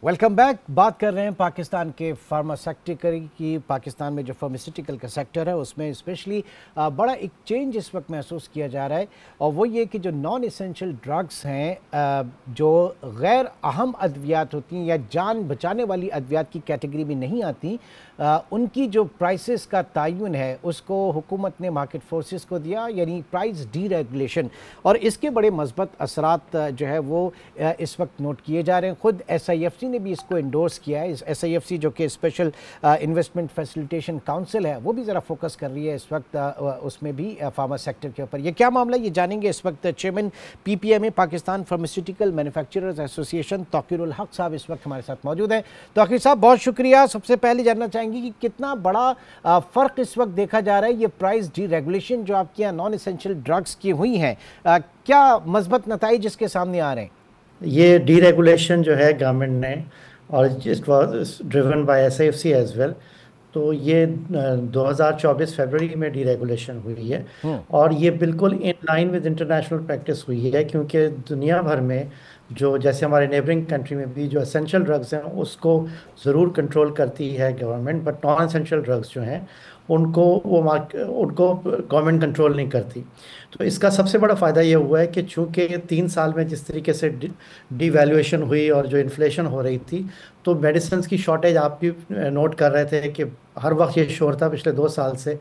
Welcome back. बात कर रहे हैं पाकिस्तान के फार्मा सेक्टर की। पाकिस्तान में जो फार्मास्यूटिकल का सेक्टर है उसमें स्पेशली बड़ा एक चेंज इस वक्त महसूस किया जा रहा है, और वो ये कि जो नॉन एसेंशियल ड्रग्स हैं, जो गैर अहम अद्वियात होती हैं या जान बचाने वाली अद्वियात की कैटेगरी में नहीं आती, उनकी जो प्राइसेस का तयन है उसको हुकूमत ने मार्केट फोर्सेस को दिया, यानी प्राइस डीरेगुलेशन। और इसके बड़े मस्बत असरात जो है वो इस वक्त नोट किए जा रहे हैं। खुद SIFC ने भी इसको इंडोर्स किया है। इस SIFC जो कि स्पेशल इन्वेस्टमेंट फैसिलिटेशन काउंसिल है, वो भी ज़रा फोकस कर रही है इस वक्त उसमें भी फार्मा सेक्टर के ऊपर। ये क्या मामला, ये जानेंगे इस वक्त। Chairman PPMA Pakistan pharmaceutical manufacturers association Tauqirul Haq साहब इस वक्त हमारे साथ मौजूद हैं। तौकीर साहब, बहुत शुक्रिया। सबसे पहले जानना चाहेंगे कि कितना बड़ा फ़र्क इस वक्त देखा जा रहा है, ये प्राइस डी रेगुलेशन जो आपके यहाँ नॉन एसेंशियल ड्रग्स की हुई हैं, क्या मस्बत नताइज इसके सामने आ रहे हैं? ये डीरेगुलेशन जो है गवर्नमेंट ने, और it was driven by SIFC as well. तो ये 2024 फरवरी में डीरेगुलेशन हुई है, हम्म। और ये बिल्कुल in line with international practice हुई है, क्योंकि दुनिया भर में जो जैसे हमारे नेबरिंग कंट्री में भी जो एसेंशियल ड्रग्स हैं उसको ज़रूर कंट्रोल करती है government, but non essential drugs जो हैं उनको गवर्नमेंट कंट्रोल नहीं करती। तो इसका सबसे बड़ा फ़ायदा ये हुआ है कि चूंकि 3 साल में जिस तरीके से डिवैल्यूएशन हुई और जो इन्फ्लेशन हो रही थी, तो मेडिसिन की शॉर्टेज आप भी नोट कर रहे थे कि हर वक्त ये शोर था पिछले 2 साल से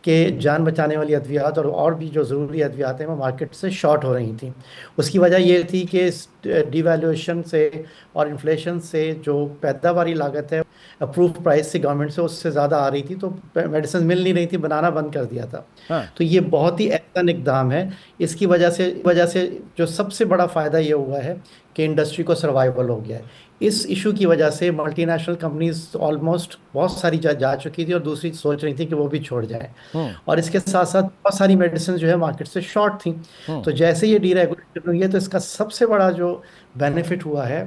कि जान बचाने वाली अद्वियात और भी जो ज़रूरी अद्वियात हैं वो मार्केट से शॉर्ट हो रही थी। उसकी वजह ये थी कि इस डिवैल्यूएशन से और इन्फ्लेशन से जो पैदावारी लागत है अप्रूव प्राइस से गवर्नमेंट से उससे ज़्यादा आ रही थी, तो मेडिसिन मिल नहीं रही थी, बनाना बंद कर दिया था। हाँ। तो ये बहुत ही ऐसा इकदाम है। इसकी वजह से जो सबसे बड़ा फ़ायदा ये हुआ है कि इंडस्ट्री को सर्वाइवल हो गया है। इस इशू की वजह से मल्टीनेशनल कंपनीज ऑलमोस्ट बहुत सारी जा चुकी थी, और दूसरी सोच रही थी कि वो भी छोड़ जाए। हम्म। और इसके साथ साथ बहुत सारी मेडिसिन जो है मार्केट से शॉर्ट थी। हम्म। तो जैसे ये डीरेगुलेशन हुई है, तो इसका सबसे बड़ा जो बेनिफिट हुआ है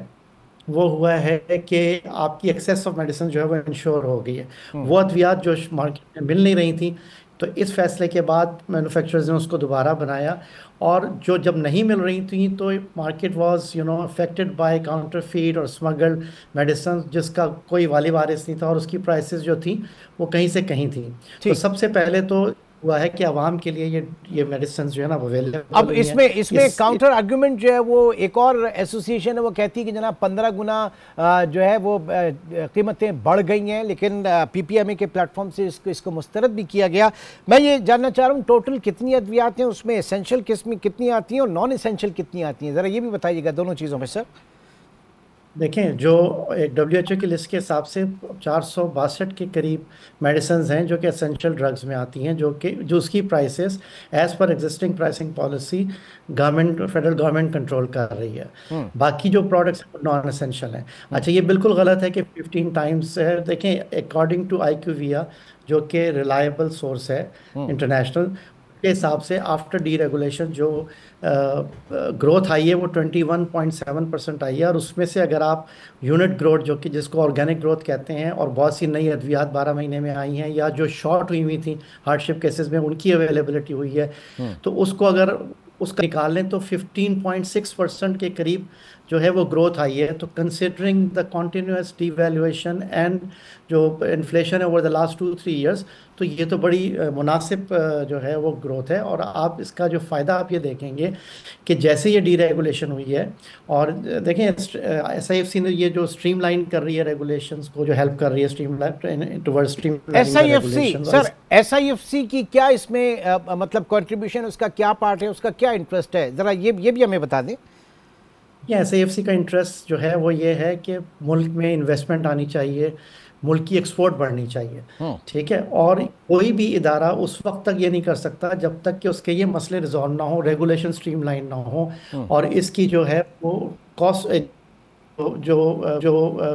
वो हुआ है कि आपकी एक्सेस ऑफ मेडिसिन जो है वो इंश्योर हो गई है। हम्म। वो अद्वियात जो मार्केट में मिल नहीं रही थी, तो इस फैसले के बाद मैन्युफैक्चरर्स ने उसको दोबारा बनाया। और जो जब नहीं मिल रही थी तो market was affected by counterfeit और स्मगल्ड मेडिसिन, जिसका कोई वाली वारिस नहीं था, और उसकी प्राइसेस जो थी वो कहीं से कहीं थी। तो ठीक। सबसे पहले तो हुआ है कि आवाम के लिए ये मेडिसिन जो है ना वो अब अवेलेबल हुई हैं। इसमें इसमें इस काउंटर आर्गुमेंट जो है, वो एक और एसोसिएशन है वो कहती है कि जनाब 15 गुना जो है वो कीमतें बढ़ गई हैं, लेकिन PPMA के प्लेटफॉर्म से इसको इसको मुस्तरद भी किया गया। मैं ये जानना चाह रहा हूँ, टोटल कितनी अद्वियात हैं, उसमें एसेंशियल किस्में कितनी आती हैं और नॉन एसेंशियल कितनी आती हैं, ज़रा ये भी बताइएगा दोनों चीज़ों में सर। देखें, जो एक WHO की लिस्ट के हिसाब से 462 के करीब मेडिसिन हैं जो कि एसेंशियल ड्रग्स में आती हैं, जो उसकी prices as per existing pricing policy federal government control कर रही है। हम्म। बाकी जो प्रोडक्ट्स नॉन एसेंशियल हैं। अच्छा, ये बिल्कुल गलत है कि 15 टाइम्स है। देखें, अकॉर्डिंग टू IQVIA, जो कि रिलायबल सोर्स है हम्म। इंटरनेशनल के हिसाब से, आफ्टर डीरेगुलेशन जो ग्रोथ आई है वो 21.7% आई है। और उसमें से अगर आप यूनिट ग्रोथ, जो कि जिसको ऑर्गेनिक ग्रोथ कहते हैं, और बहुत सी नई अद्वियात 12 महीने में आई हैं या जो शॉर्ट हुई थी हार्डशिप केसेस में, उनकी अवेलेबिलिटी हुई है, हम्म। तो उसको अगर उसका निकाल लें तो 15.6% के करीब जो है वो ग्रोथ आई है। तो considering the continuous devaluation and जो इन्फ्लेशन है ओवर द लास्ट 2-3 ईयर्स, तो ये तो बड़ी मुनासिब जो है वो ग्रोथ है। और आप इसका जो फ़ायदा आप ये देखेंगे कि जैसे ये डीरेगुलेशन हुई है, और देखें SIFC ने ये जो स्ट्रीमलाइन कर रही है रेगुलेशंस को, जो हेल्प कर रही है streamline towards streamlining the SIFC regulations. Sir, SIFC की क्या इसमें मतलब कंट्रीब्यूशन, उसका क्या पार्ट है, उसका क्या इंटरेस्ट है, ज़रा ये भी हमें बता दें। ये SIFC का इंटरेस्ट जो है वो ये है कि मुल्क में इन्वेस्टमेंट आनी चाहिए, मुल्क की एक्सपोर्ट बढ़नी चाहिए। हम्म। ठीक है, और कोई भी इदारा उस वक्त तक ये नहीं कर सकता जब तक कि उसके ये मसले रिजॉल्व ना हो, रेगुलेशन स्ट्रीमलाइन ना हो, हम्म। और इसकी जो है वो कॉस्ट, जो जो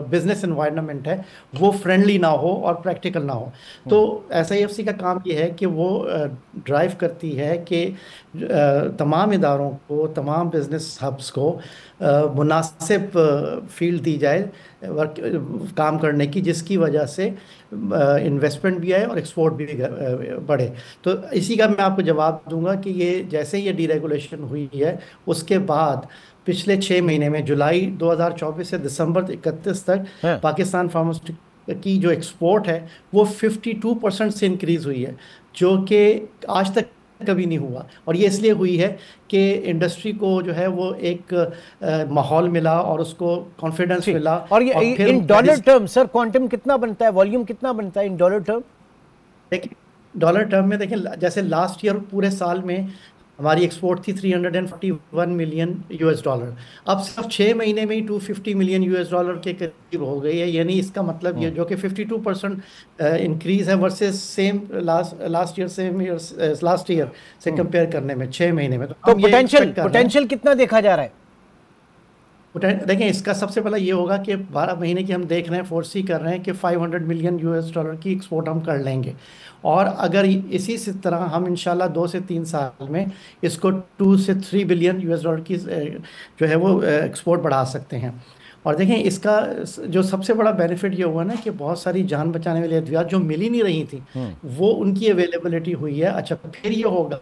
बिजनेस एनवायरनमेंट है वो फ्रेंडली ना हो और प्रैक्टिकल ना हो। तो SIFC का काम ये है कि वो ड्राइव करती है कि तमाम इदारों को, तमाम बिजनेस हब्स को मुनासिब फील्ड दी जाए वर्क काम करने की, जिसकी वजह से इन्वेस्टमेंट भी आए और एक्सपोर्ट भी बढ़े। तो इसी का मैं आपको जवाब दूंगा कि ये जैसे ये डीरेगुलेशन हुई है उसके बाद पिछले 6 महीने में, जुलाई 2024 से दिसंबर 31 तक, हाँ। पाकिस्तान फार्मास्यूटिकल की जो एक्सपोर्ट है वो 52% से इंक्रीज हुई है, जो कि आज तक कभी नहीं हुआ। और ये इसलिए हुई है कि इंडस्ट्री को जो है वो एक माहौल मिला और उसको कॉन्फिडेंस ठीक। मिला। और ये और फिर in dollar term sir quantum कितना बनता है, वॉल्यूम कितना बनता है इन डॉलर टर्म? देखिए, डॉलर टर्म में देखें, जैसे लास्ट ईयर पूरे साल में हमारी एक्सपोर्ट थी 341 मिलियन यूएस डॉलर। अब सिर्फ 6 महीने में ही 250 मिलियन यूएस डॉलर के करीब हो गई है। यानी इसका मतलब ये जो कि 52% इंक्रीज है versus same last year, same year last year से कंपेयर करने में 6 महीने में। तो तो हम ये पोटेंशियल एक्सपेक्ट कर रहे हैं। पोटेंशियल कितना देखा जा रहा है? देखें, इसका सबसे पहला ये होगा कि 12 महीने की हम देख रहे हैं, फोर्सी कर रहे हैं कि 500 मिलियन यूएस डॉलर की एक्सपोर्ट हम कर लेंगे। और अगर इसी से तरह हम इंशाल्लाह 2 से 3 साल में इसको 2 से 3 बिलियन यूएस डॉलर की जो है वो एक्सपोर्ट बढ़ा सकते हैं। और देखें, इसका जो सबसे बड़ा बेनिफिट ये हुआ ना कि बहुत सारी जान बचाने वाली अद्वियात जो मिल ही नहीं रही थी वो उनकी अवेलेबिलिटी हुई है। अच्छा, फिर ये होगा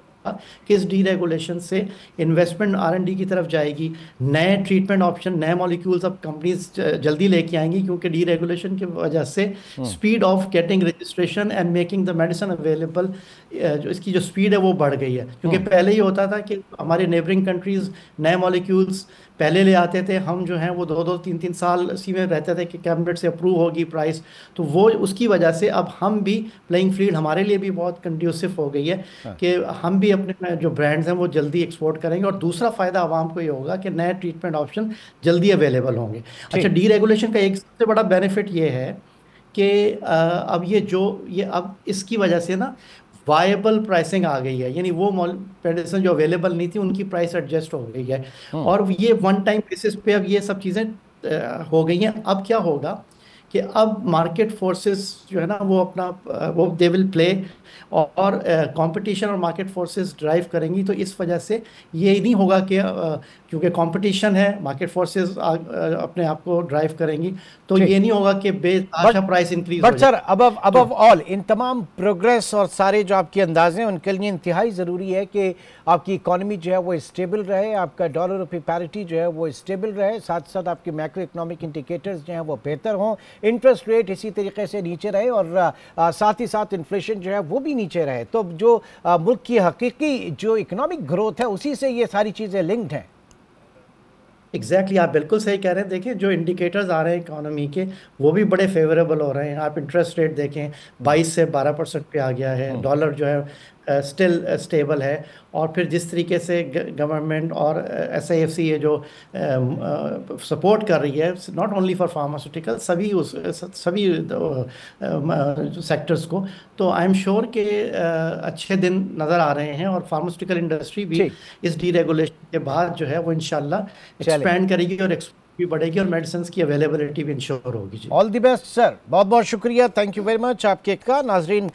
कि इस डीरेगुलेशन से इन्वेस्टमेंट आर&डी की तरफ जाएगी, नए ट्रीटमेंट ऑप्शन, नए मॉलिक्यूल्स अब कंपनीज जल्दी लेके आएंगी, क्योंकि डीरेगुलेशन की वजह से speed of getting registration and making the medicine available, जो इसकी जो स्पीड है वो बढ़ गई है। क्योंकि पहले ही होता था कि हमारे नेबरिंग कंट्रीज नए मॉलिक्यूल्स पहले ले आते थे, हम जो हैं वो 2-2, 3-3 साल इसी में रहते थे कि कैबिनेट से अप्रूव होगी प्राइस। तो वो उसकी वजह से अब हम भी प्लेइंग फील्ड हमारे लिए भी बहुत कंड्यूसिव हो गई है कि हम भी अपने जो ब्रांड्स हैं वो जल्दी एक्सपोर्ट करेंगे। और दूसरा फ़ायदा आवाम को ये होगा कि नए ट्रीटमेंट ऑप्शन जल्दी अवेलेबल होंगे। अच्छा, डीरेगुलेशन का एक सबसे बड़ा बेनिफिट ये है कि अब ये अब इसकी वजह से ना वायबल प्राइसिंग आ गई है। यानी वो मेडिसिन जो अवेलेबल नहीं थी उनकी प्राइस एडजस्ट हो गई है। और ये वन टाइम बेसिस पे अब ये सब चीज़ें हो गई हैं। अब क्या होगा कि अब मार्केट फोर्सेस जो है ना वो अपना वो दे विल प्ले, और कंपटीशन और मार्केट फोर्सेस ड्राइव करेंगी। तो इस वजह से ये नहीं होगा कि क्योंकि कंपटीशन है, मार्केट फोर्सेस अपने आप को ड्राइव करेंगी, तो ये नहीं होगा कि बेतहाशा प्राइस इंक्रीज हो but sir, above all in तमाम प्रोग्रेस और सारे जो आपके अंदाजे हैं उनके लिए इंतहाई ज़रूरी है कि आपकी इकॉनमी जो है वो स्टेबल रहे, आपका डॉलर रुपये पैरिटी जो है वो स्टेबल रहे, साथ साथ आपके मैक्रो इकोनॉमिक इंडिकेटर्स जो हैं वो बेहतर हों, इंटरेस्ट रेट इसी तरीके से नीचे रहे और साथ ही साथ इन्फ्लेशन जो है वो भी नीचे रहे। तो जो मुल्क की हकीकी जो इकोनॉमिक ग्रोथ है उसी से ये सारी चीज़ें लिंक्ड हैं। एग्जैक्टली, आप बिल्कुल सही कह रहे हैं। देखिए, जो इंडिकेटर्स आ रहे हैं इकोनॉमी के वो भी बड़े फेवरेबल हो रहे हैं। आप इंटरेस्ट रेट देखें, 22 से 12% पे आ गया है। डॉलर जो है स्टिल स्टेबल है। और फिर जिस तरीके से गवर्नमेंट और SIFC ये जो सपोर्ट कर रही है, नॉट ओनली फॉर फार्मास्यूटिकल, सभी सेक्टर्स को, तो आई एम श्योर कि अच्छे दिन नज़र आ रहे हैं। और फार्मास्यूटिकल इंडस्ट्री भी इस डीरेगुलेशन के बाद जो है वो इंशाल्लाह एक्सपैंड करेगी और एक्सपोर्ट भी बढ़ेगी और मेडिसिन की अवेलेबिलिटी भी इंश्योर होगी। जी, ऑल द बेस्ट सर, बहुत बहुत शुक्रिया, थैंक यू वेरी मच आपके का। नाजरीन,